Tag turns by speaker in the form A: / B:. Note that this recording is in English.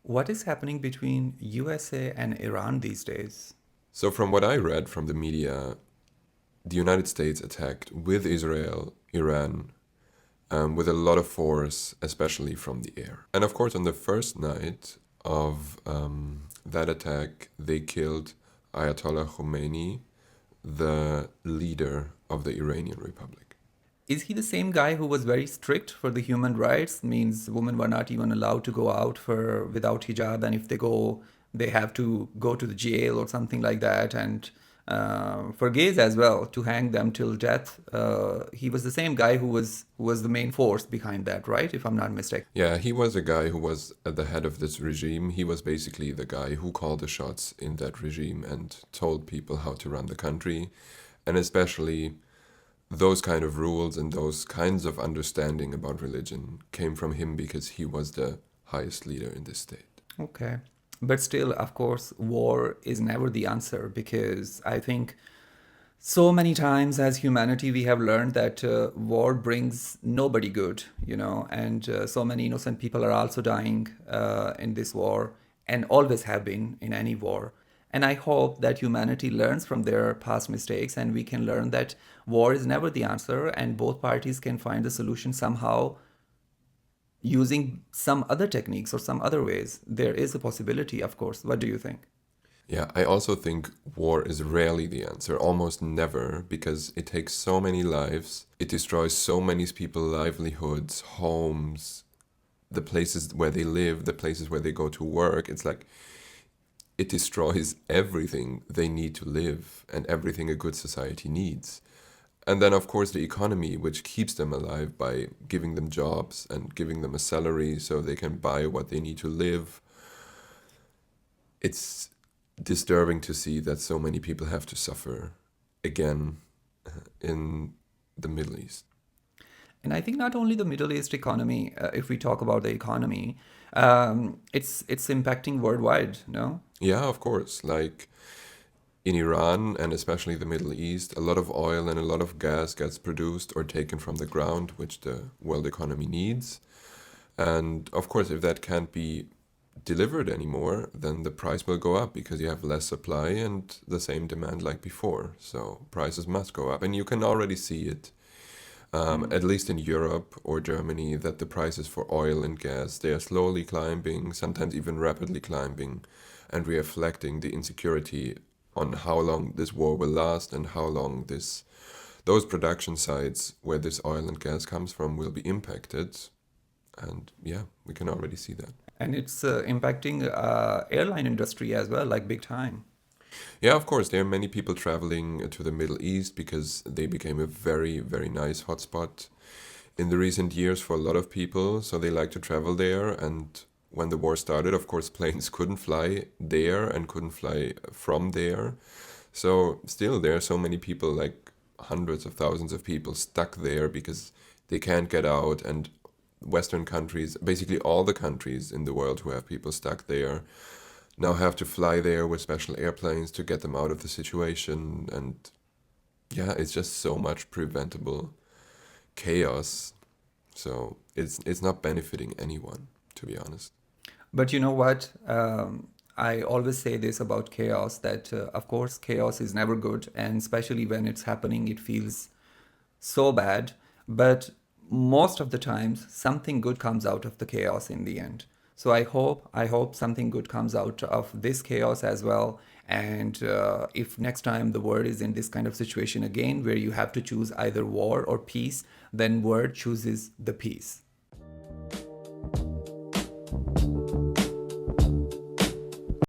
A: What is happening between USA and Iran these days?
B: So, from what I read from the media, the United States attacked with Israel, Iran, with a lot of force, especially from the air. And of course, on the first night of that attack, they killed Ayatollah Khomeini, the leader of the Iranian Republic.
A: Is he the same guy who was very strict for the human rights? Means women were not even allowed to go out for without hijab, and if they go, they have to go to the jail or something like that. And for gays as well, to hang them till death. He was the same guy who was the main force behind that, right? If I'm not mistaken.
B: Yeah, he was a guy who was at the head of this regime. He was basically the guy who called the shots in that regime and told people how to run the country. And especially those kind of rules and those kinds of understanding about religion came from him because he was the highest leader in this state.
A: Okay. But still, of course, war is never the answer because I think so many times as humanity we have learned that war brings nobody good, and so many innocent people are also dying in this war and always have been in any war. And I hope that humanity learns from their past mistakes and we can learn that war is never the answer and both parties can find the solution somehow using some other techniques or some other ways. There is a possibility, of course. What do you think?
B: Yeah, I also think war is rarely the answer, almost never, because it takes so many lives. It destroys so many people's livelihoods, homes, the places where they live, the places where they go to work. It's like it destroys everything they need to live and everything a good society needs. And then, of course, the economy, which keeps them alive by giving them jobs and giving them a salary so they can buy what they need to live. It's disturbing to see that so many people have to suffer again in the Middle East.
A: And I think not only the Middle East economy, if we talk about the economy, it's impacting worldwide, no?
B: Yeah, of course. Like in Iran and especially the Middle East, a lot of oil and a lot of gas gets produced or taken from the ground, which the world economy needs. And of course, if that can't be delivered anymore, then the price will go up because you have less supply and the same demand like before. So prices must go up. And you can already see it,
A: Mm.
B: at least in Europe or Germany, that the prices for oil and gas, they are slowly climbing, sometimes even rapidly climbing, and reflecting the insecurity on how long this war will last and how long those production sites where this oil and gas comes from will be impacted. And yeah, we can already see that.
A: And it's impacting airline industry as well, like big time.
B: Yeah, of course, there are many people traveling to the Middle East because they became a very, very nice hotspot in the recent years for a lot of people. So they like to travel there. And when the war started, of course, planes couldn't fly there and couldn't fly from there. So still, there are so many people, like hundreds of thousands of people stuck there because they can't get out. And Western countries, basically all the countries in the world who have people stuck there, now have to fly there with special airplanes to get them out of the situation. And yeah, it's just so much preventable chaos. So it's not benefiting anyone, to be honest.
A: But you know what? I always say this about chaos that, of course, chaos is never good. And especially when it's happening, it feels so bad. But most of the times, something good comes out of the chaos in the end. So I hope something good comes out of this chaos as well. And if next time the world is in this kind of situation again, where you have to choose either war or peace, then world chooses the peace.